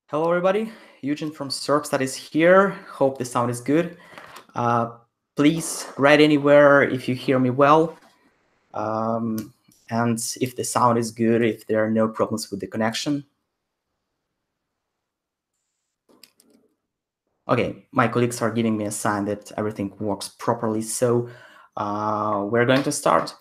Hello, everybody. Eugene from Serpstat is here. Hope the sound is good. Please write anywhere if you hear me well. And if the sound is good, if there are no problems with the connection. Okay, my colleagues are giving me a sign that everything works properly. So we're going to start.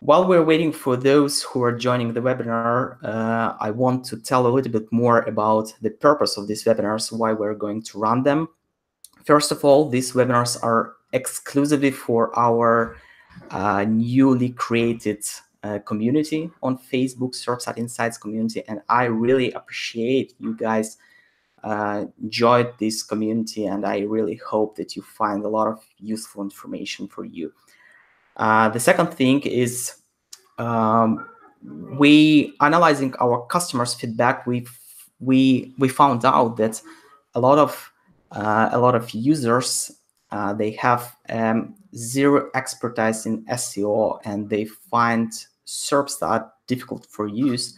While we're waiting for those who are joining the webinar, I want to tell a little bit more about the purpose of these webinars, why we're going to run them. First of all, these webinars are exclusively for our newly created community on Facebook, Serpstat Insights community, and I really appreciate you guys joined this community, and I really hope that you find a lot of useful information for you. The second thing is we analyzing our customers' feedback. We found out that a lot of users they have zero expertise in SEO, and they find Serpstat difficult for use.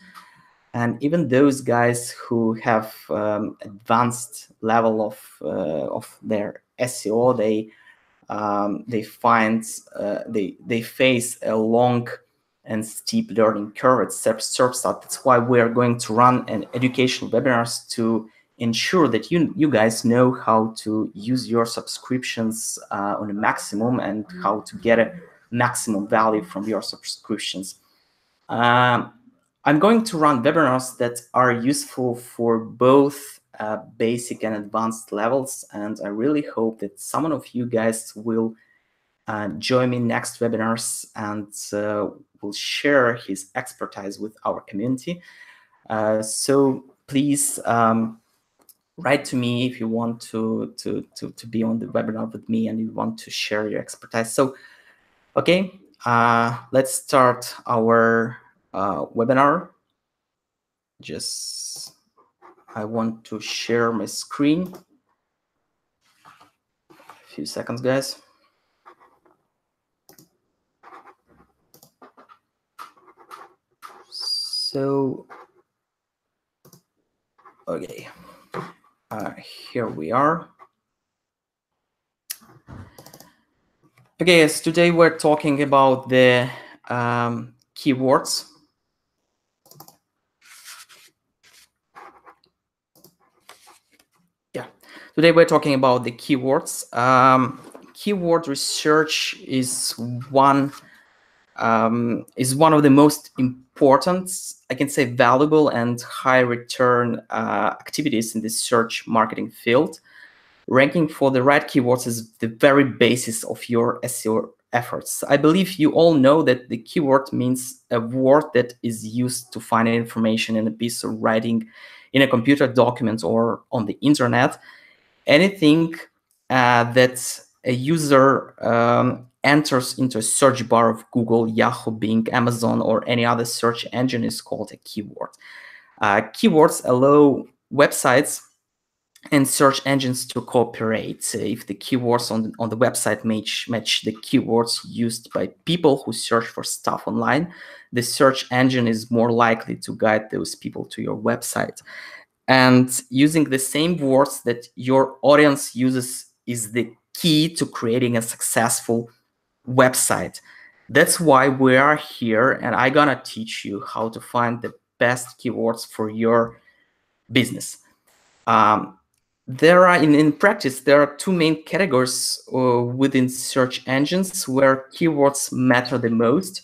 And even those guys who have advanced level of their SEO, they face a long and steep learning curve at Serpstat. That's why we are going to run an educational webinars to ensure that you guys know how to use your subscriptions on a maximum and how to get a maximum value from your subscriptions. I'm going to run webinars that are useful for both basic and advanced levels, and I really hope that some of you guys will join me next webinars and will share his expertise with our community. So please write to me if you want to be on the webinar with me and you want to share your expertise. So, okay, let's start our webinar. I want to share my screen. A few seconds, guys. So, okay, here we are. Okay, yes, today we're talking about the keywords. Yeah, today we're talking about the keywords. Keyword research is one of the most important, I can say, valuable and high return activities in the search marketing field. Ranking for the right keywords is the very basis of your SEO efforts. I believe you all know that the keyword means a word that is used to find information in a piece of writing, in a computer document, or on the internet. Anything that a user enters into a search bar of Google, Yahoo, Bing, Amazon, or any other search engine is called a keyword. Keywords allow websites and search engines to cooperate. If the keywords on the website match the keywords used by people who search for stuff online, the search engine is more likely to guide those people to your website. And using the same words that your audience uses is the key to creating a successful website. That's why we are here, and I'm gonna teach you how to find the best keywords for your business. There are in practice there are two main categories within search engines where keywords matter the most: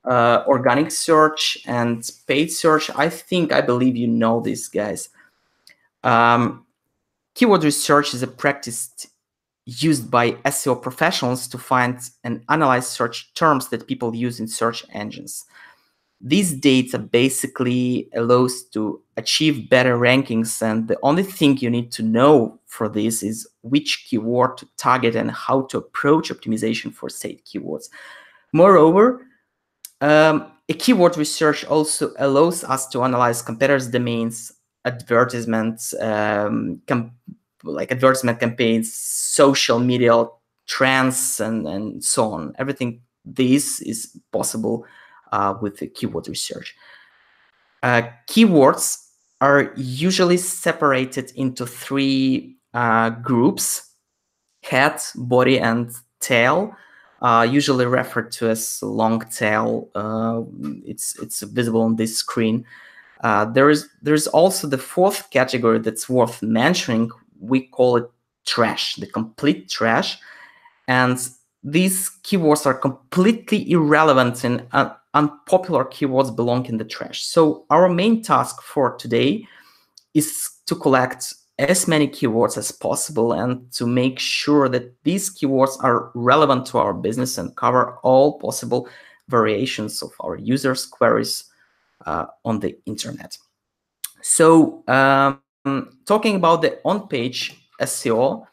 organic search and paid search. I believe you know these guys. Keyword research is a practice used by SEO professionals to find and analyze search terms that people use in search engines. These data basically allows to achieve better rankings, and the only thing you need to know for this is which keyword to target and how to approach optimization for said keywords. Moreover, a keyword research also allows us to analyze competitors' domains, advertisements, like advertisement campaigns, social media trends, and so on. Everything this is possible with the keyword research. Keywords are usually separated into three groups: head, body, and tail. Usually referred to as long tail. It's visible on this screen. There's also the fourth category that's worth mentioning. We call it trash, the complete trash. And these keywords are completely irrelevant and unpopular keywords belong in the trash. So our main task for today is to collect as many keywords as possible and to make sure that these keywords are relevant to our business and cover all possible variations of our users' queries on the internet. So talking about the on-page SEO,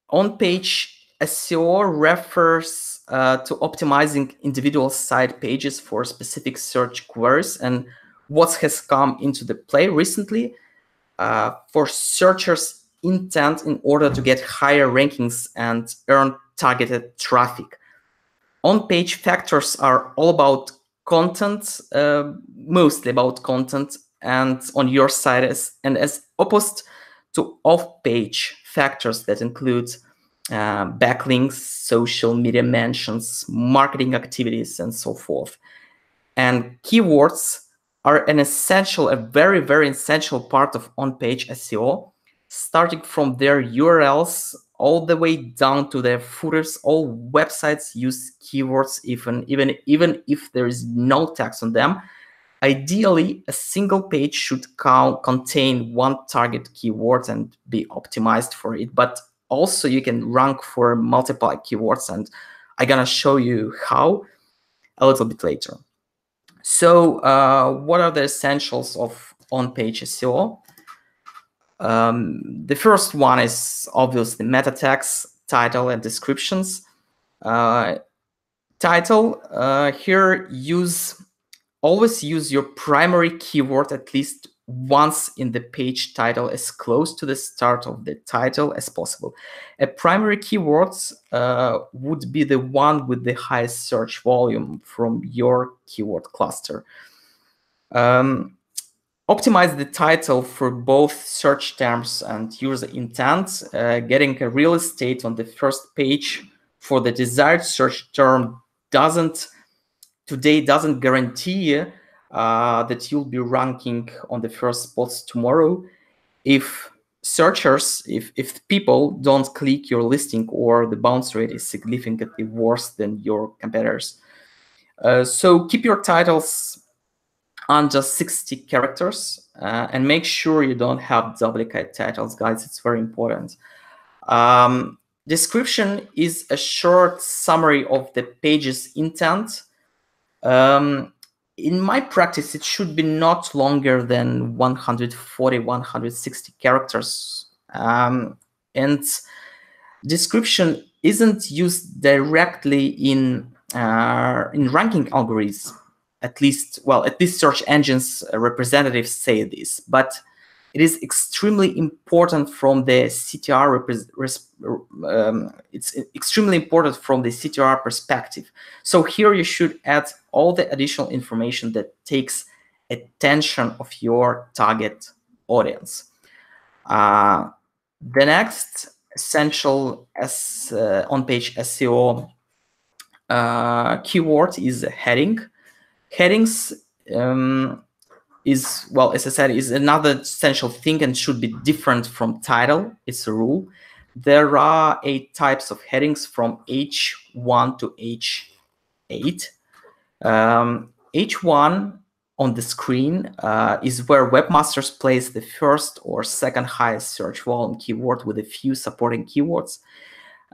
on-page SEO refers to optimizing individual site pages for specific search queries, and what has come into the play recently for searchers' intent in order to get higher rankings and earn targeted traffic. On-page factors are all about content, mostly about content, and on your site, as opposed to off-page factors that include backlinks, social media mentions, marketing activities, and so forth. And keywords are a very, very essential part of on-page SEO, starting from their URLs all the way down to their footers. All websites use keywords, even if there is no text on them. Ideally, a single page should contain one target keyword and be optimized for it, but also you can rank for multiple keywords, and I'm gonna show you how a little bit later. So what are the essentials of on-page SEO? The first one is obviously meta tags, title, and descriptions. Title, here always use your primary keyword at least once in the page title, as close to the start of the title as possible. A primary keyword would be the one with the highest search volume from your keyword cluster. Optimize the title for both search terms and user intent. Getting a real estate on the first page for the desired search term doesn't guarantee that you'll be ranking on the first spots tomorrow if people don't click your listing or the bounce rate is significantly worse than your competitors. So keep your titles under 60 characters and make sure you don't have duplicate titles, guys. It's very important. Description is a short summary of the page's intent. In my practice, it should be not longer than 140, 160 characters. And description isn't used directly in ranking algorithms. At least search engines representatives say this, but it is extremely important from the CTR. It's extremely important from the CTR perspective. So here you should add all the additional information that takes attention of your target audience. The next essential on-page SEO keyword is heading. Headings is, as I said, is another essential thing and should be different from title. It's a rule. There are 8 types of headings from H1 to H8. H1 on the screen is where webmasters place the first or second highest search volume keyword with a few supporting keywords.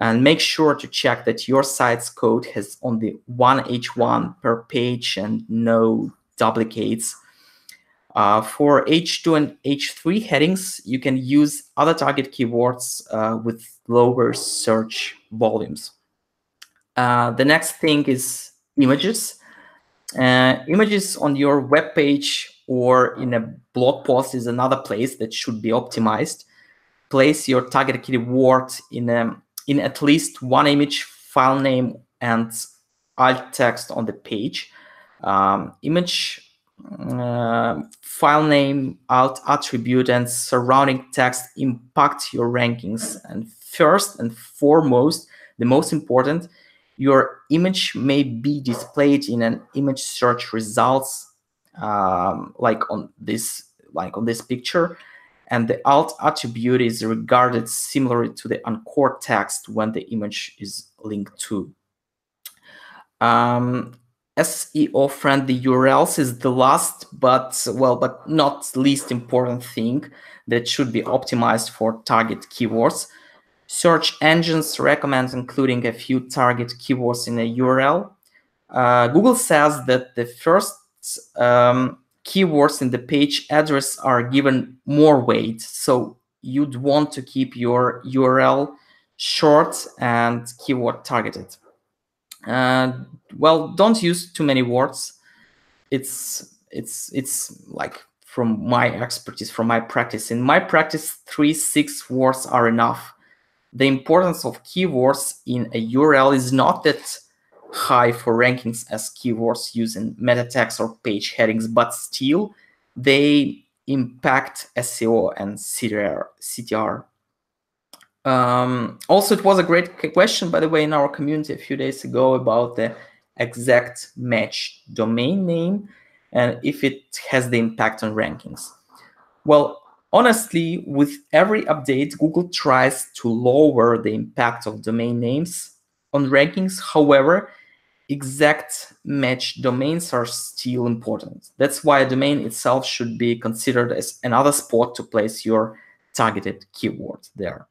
And make sure to check that your site's code has only one H1 per page and no duplicates. For H2 and H3 headings, you can use other target keywords with lower search volumes. The next thing is images. Images on your web page or in a blog post is another place that should be optimized. Place your target keyword in at least one image, file name, and alt text on the page. Image file name, alt attribute, and surrounding text impact your rankings. And first and foremost, the most important, your image may be displayed in an image search results, like on this picture, and the alt attribute is regarded similarly to the anchor text when the image is linked to. SEO-friendly URLs is the last, but not least important thing that should be optimized for target keywords. Search engines recommend including a few target keywords in a URL. Google says that the first keywords in the page address are given more weight, so you'd want to keep your URL short and keyword targeted. Don't use too many words. It's like, from my expertise, from my practice. In my practice, 3-6 words are enough. The importance of keywords in a URL is not that high for rankings as keywords used in meta text or page headings, but still they impact SEO and CTR. Also, it was a great question, by the way, in our community a few days ago about the exact match domain name and if it has the impact on rankings. Well, honestly, with every update, Google tries to lower the impact of domain names on rankings. However, exact match domains are still important. That's why a domain itself should be considered as another spot to place your targeted keyword there.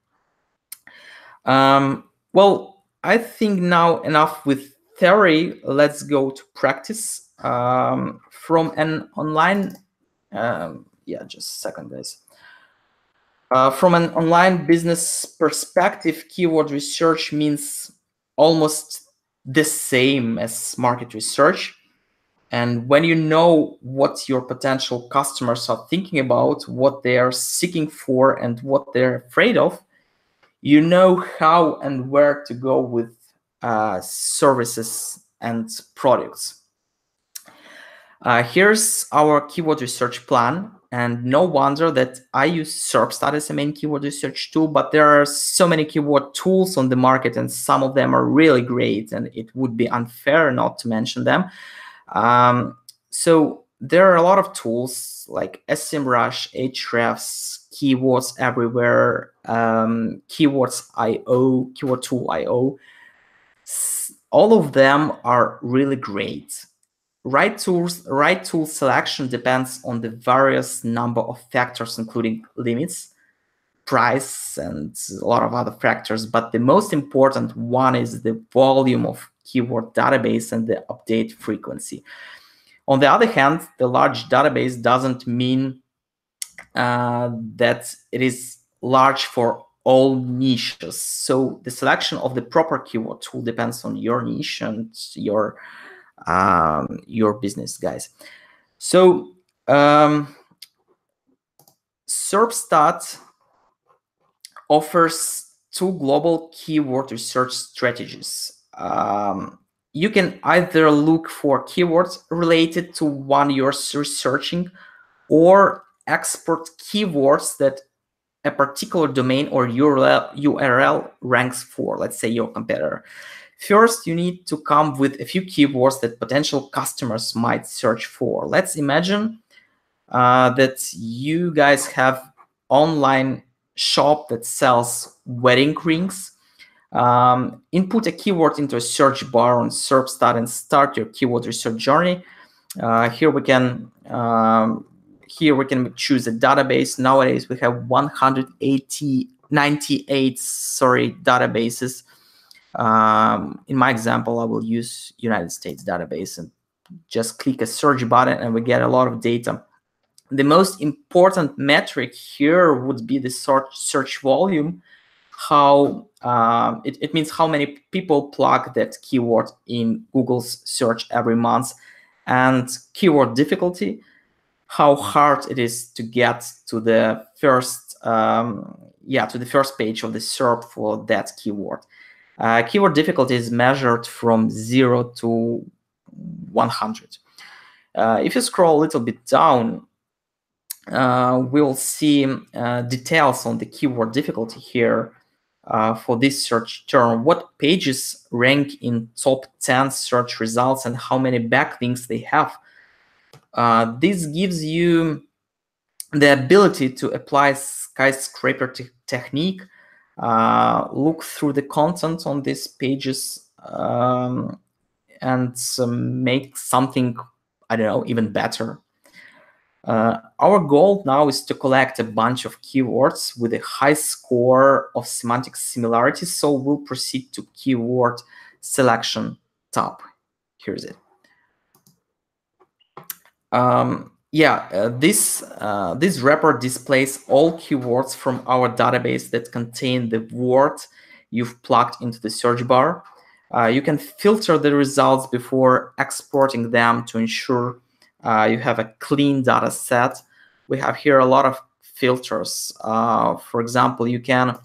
I think now enough with theory. Let's go to practice. From an online, just a second, guys. From an online business perspective, keyword research means almost the same as market research. And when you know what your potential customers are thinking about, what they are seeking for, and what they're afraid of, you know how and where to go with services and products. Here's our keyword research plan, and no wonder that I use Serpstat as a main keyword research tool, but there are so many keyword tools on the market, and some of them are really great, and it would be unfair not to mention them. So there are a lot of tools like SEMrush, Ahrefs, Keywords Everywhere, Keywords.io, Keyword Tool.io. All of them are really great. Right tool selection depends on the various number of factors, including limits, price, and a lot of other factors. But the most important one is the volume of keyword database and the update frequency. On the other hand, the large database doesn't mean that it is large for all niches. So the selection of the proper keyword tool depends on your niche and your business, guys. So Serpstat offers 2 global keyword research strategies. You can either look for keywords related to one you're researching, or export keywords that a particular domain or URL ranks for, let's say your competitor. First, you need to come with a few keywords that potential customers might search for. Let's imagine that you guys have online shop that sells wedding rings. Input a keyword into a search bar on Serpstat and start your keyword research journey. Here we can choose a database. Nowadays we have 98 databases. In my example, I will use United States database and just click a search button and we get a lot of data. The most important metric here would be the search volume. It means how many people plug that keyword in Google's search every month, and keyword difficulty, how hard it is to get to the first page of the SERP for that keyword. Keyword difficulty is measured from 0 to 100. If you scroll a little bit down, we'll see details on the keyword difficulty here for this search term. What pages rank in top 10 search results and how many backlinks they have. This gives you the ability to apply skyscraper technique, look through the content on these pages, and make something, I don't know, even better. Our goal now is to collect a bunch of keywords with a high score of semantic similarity, so we'll proceed to keyword selection tab. Here's it. This report displays all keywords from our database that contain the word you've plugged into the search bar. You can filter the results before exporting them to ensure you have a clean data set. We have here a lot of filters. For example, you can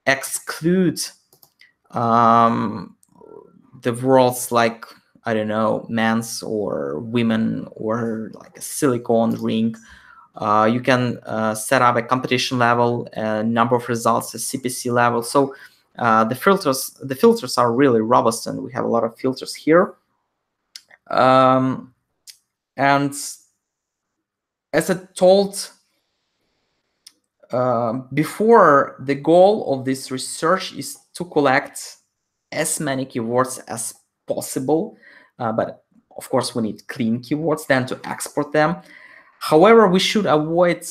exclude the words like, I don't know, men's or women or like a silicone ring. You can set up a competition level, a number of results, a CPC level. So the filters are really robust, and we have a lot of filters here. And as I told before, the goal of this research is to collect as many keywords as possible, but of course we need clean keywords then to export them. However, we should avoid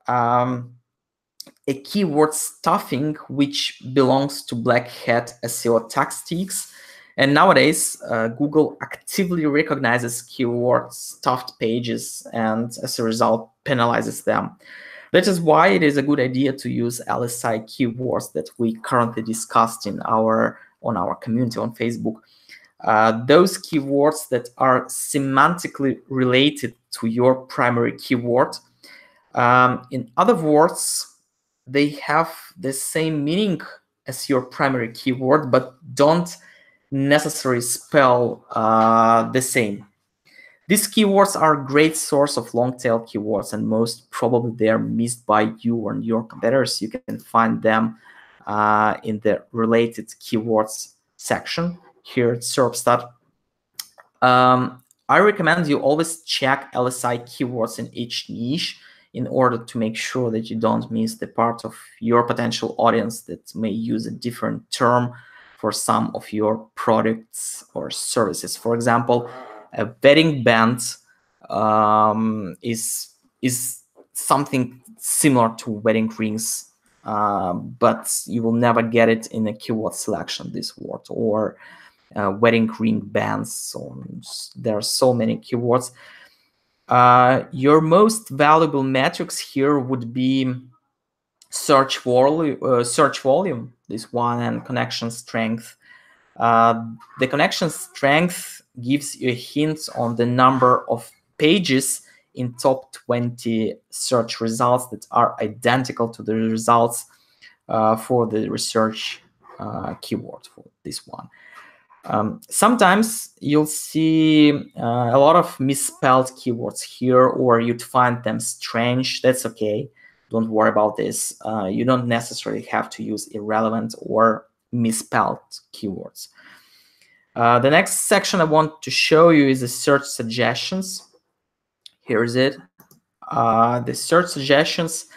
a keyword stuffing which belongs to black hat SEO tactics. And nowadays, Google actively recognizes keyword stuffed pages and as a result penalizes them. That is why it is a good idea to use LSI keywords that we currently discussed on our community on Facebook. Those keywords that are semantically related to your primary keyword. In other words, they have the same meaning as your primary keyword, but don't necessarily spell the same. These keywords are a great source of long-tail keywords, and most probably they are missed by you and your competitors. You can find them in the related keywords section here at Serpstat. I recommend you always check LSI keywords in each niche in order to make sure that you don't miss the part of your potential audience that may use a different term for some of your products or services. For example, a wedding band is something similar to wedding rings, but you will never get it in a keyword selection, this word, or wedding ring bands. So there are so many keywords. Your most valuable metrics here would be search volume, this one, and connection strength. The connection strength gives you a hint on the number of pages in top 20 search results that are identical to the results for the research keyword for this one. Sometimes you'll see a lot of misspelled keywords here, or you'd find them strange. That's okay. Don't worry about this. You don't necessarily have to use irrelevant or misspelled keywords. The next section I want to show you is the search suggestions. Here is it. The search suggestions.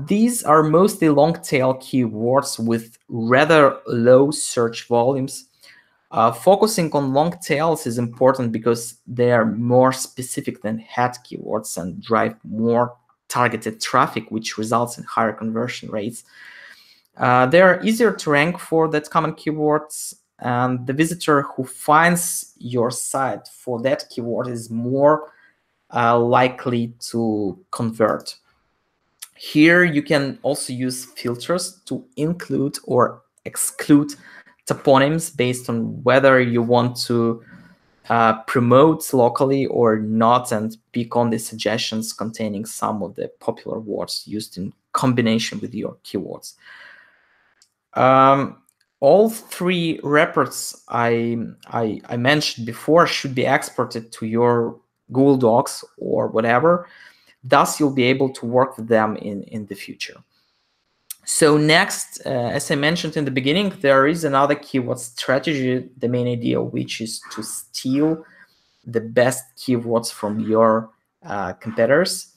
These are mostly long-tail keywords with rather low search volumes. Focusing on long tails is important because they are more specific than head keywords and drive more targeted traffic, which results in higher conversion rates. They are easier to rank for that common keywords, and the visitor who finds your site for that keyword is more likely to convert. Here you can also use filters to include or exclude toponyms based on whether you want to promote locally or not, and pick on the suggestions containing some of the popular words used in combination with your keywords. all three reports I mentioned before should be exported to your Google Docs or whatever. Thus, you'll be able to work with them in the future. So next, as I mentioned in the beginning, there is another keyword strategy, the main idea of which is to steal the best keywords from your competitors.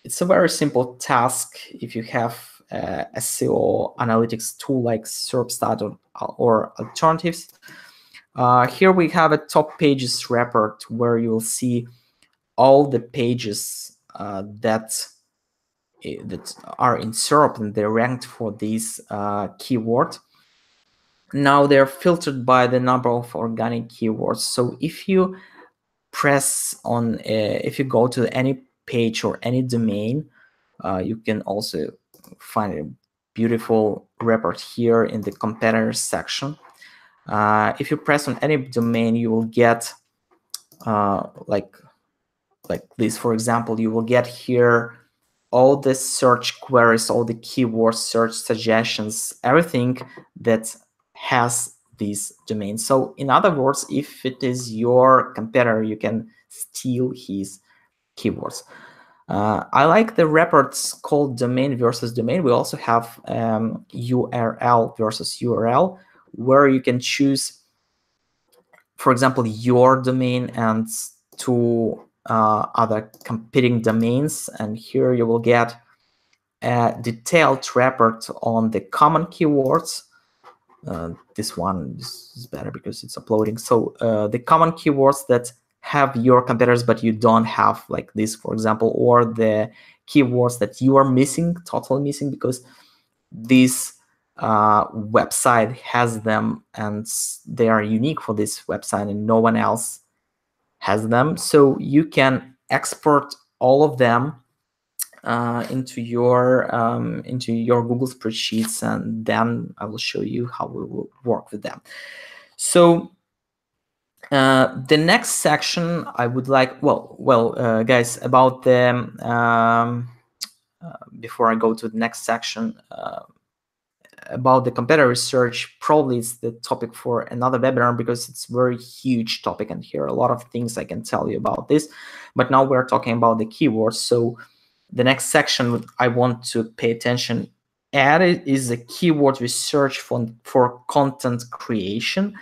It's a very simple task if you have SEO analytics tool like Serpstat or alternatives. Here we have a top pages report where you'll see all the pages that are in SERP and they're ranked for these keywords. Now they're filtered by the number of organic keywords. So if you press on, if you go to any page or any domain, you can also find a beautiful report here in the competitors section. If you press on any domain, you will get like this. For example, you will get here all the search queries, all the keyword search suggestions, everything that has these domains. So in other words, if it is your competitor, you can steal his keywords. I like the reports called domain versus domain. We also have URL versus URL, where you can choose, for example, your domain and two other competing domains. And here you will get a detailed report on the common keywords. This one is better because it's uploading. So the common keywords that have your competitors, but you don't have, like this, for example, or the keywords that you are missing, totally missing, because this website has them and they are unique for this website and no one else has them. So you can export all of them into your Google spreadsheets, and then I will show you how we will work with them. So the next section I would like, guys, about the before I go to the next section, about the competitor research, probably it's the topic for another webinar because it's a very huge topic, and here are a lot of things I can tell you about this. But now we're talking about the keywords. So the next section I want to pay attention at is the keyword research for content creation.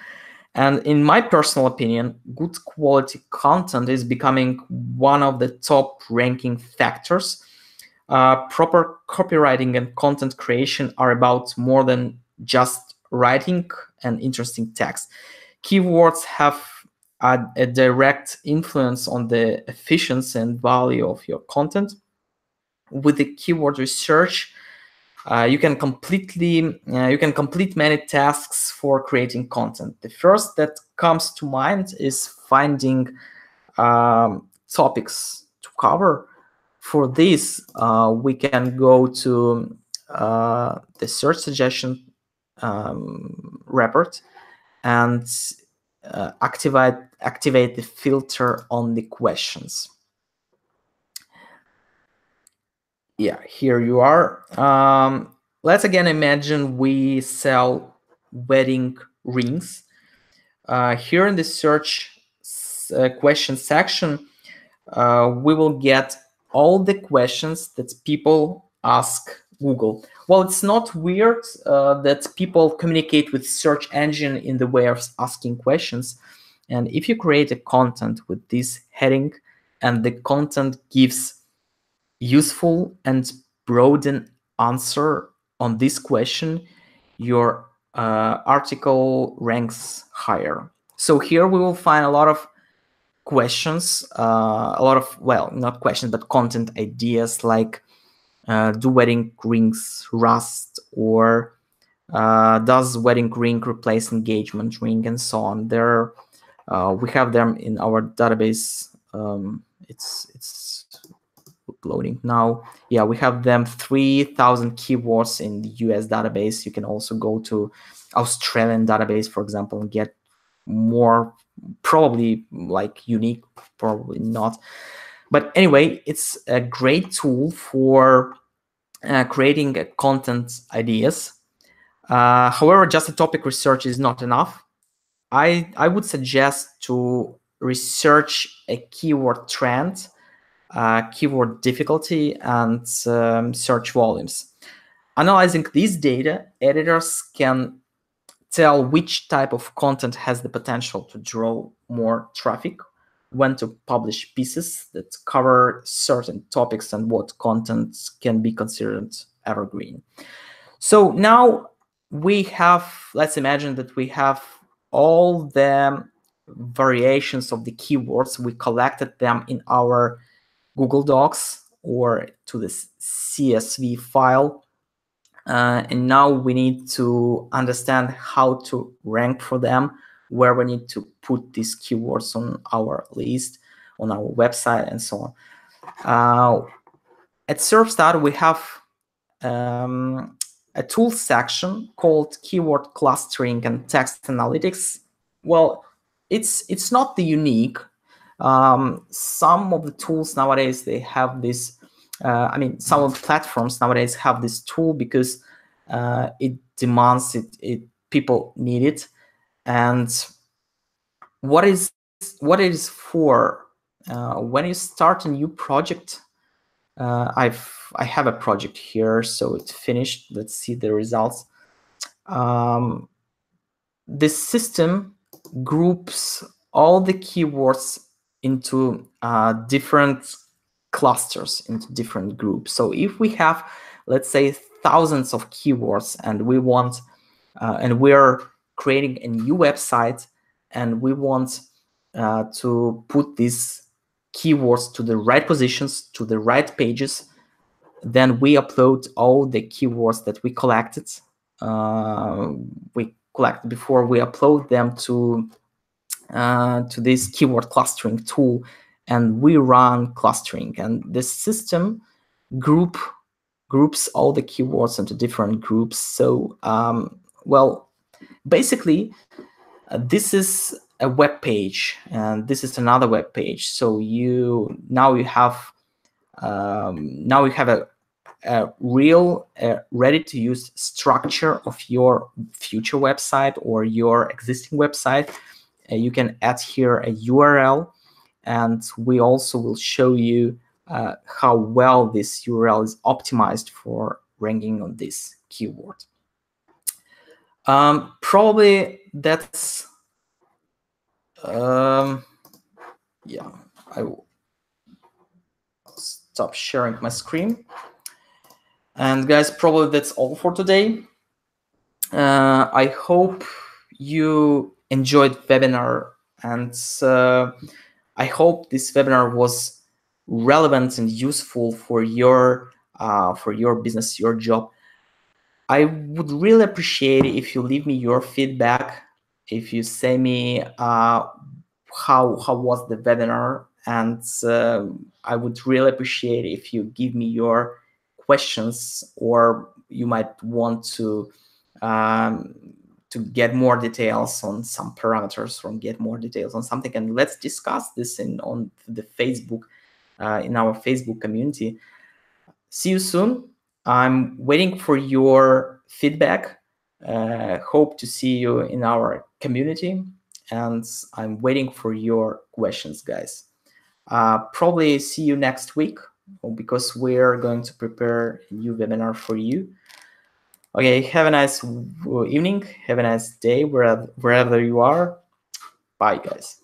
And in my personal opinion, good quality content is becoming one of the top ranking factors. Proper copywriting and content creation are about more than just writing an interesting text. Keywords have a direct influence on the efficiency and value of your content. With the keyword research, you can complete many tasks for creating content. The first that comes to mind is finding topics to cover. For this, we can go to the search suggestion report and activate the filter on the questions. Yeah, here you are. Let's again imagine we sell wedding rings. Here in the search question section, we will get all the questions that people ask Google. Well, it's not weird that people communicate with search engine in the way of asking questions. And if you create a content with this heading and the content gives useful and broad answer on this question, your article ranks higher. So here we will find a lot of questions, a lot of, well, not questions, but content ideas like do wedding rings rust, or does wedding ring replace engagement ring, and so on. There, we have them in our database. It's uploading now. Yeah, we have them 3,000 keywords in the US database. You can also go to Australian database, for example, and get more, probably like unique, probably not. But anyway, it's a great tool for creating content ideas. However, just a topic research is not enough. I would suggest to research a keyword trend, keyword difficulty, and search volumes. Analyzing these data, editors can tell which type of content has the potential to draw more traffic, when to publish pieces that cover certain topics, and what content can be considered evergreen. So now we have, let's imagine that we have all the variations of the keywords. We collected them in our Google Docs or to this CSV file. And now we need to understand how to rank for them, where we need to put these keywords on our list, on our website, and so on. At Serpstat, we have a tool section called Keyword Clustering and Text Analytics. Well, it's not the unique. Some of the tools nowadays, they have this. Some of the platforms nowadays have this tool because it demands it. People need it, and what it is for? When you start a new project, I have a project here, so it's finished. Let's see the results. This system groups all the keywords into different clusters, into different groups. So if we have, let's say, thousands of keywords, and we want, and we're creating a new website, and we want to put these keywords to the right positions, to the right pages, then we upload all the keywords that we collected. Before we upload them to this keyword clustering tool, and we run clustering, and the system groups all the keywords into different groups. So well, basically this is a web page, and this is another web page. So now you have a real ready-to-use structure of your future website or your existing website. You can add here a URL, and we also will show you how well this URL is optimized for ranking on this keyword. Probably that's yeah, I will stop sharing my screen. And guys, probably that's all for today. I hope you enjoyed webinar, and I hope this webinar was relevant and useful for your business, your job. I would really appreciate it if you leave me your feedback, if you say me how was the webinar, and I would really appreciate it if you give me your questions, or you might want to get more details on some parameters, or get more details on something, and let's discuss this on the Facebook, in our Facebook community. See you soon. I'm waiting for your feedback. Hope to see you in our community, and I'm waiting for your questions, guys. Probably see you next week, because we're going to prepare a new webinar for you. Okay, have a nice evening, have a nice day wherever you are. Bye, guys.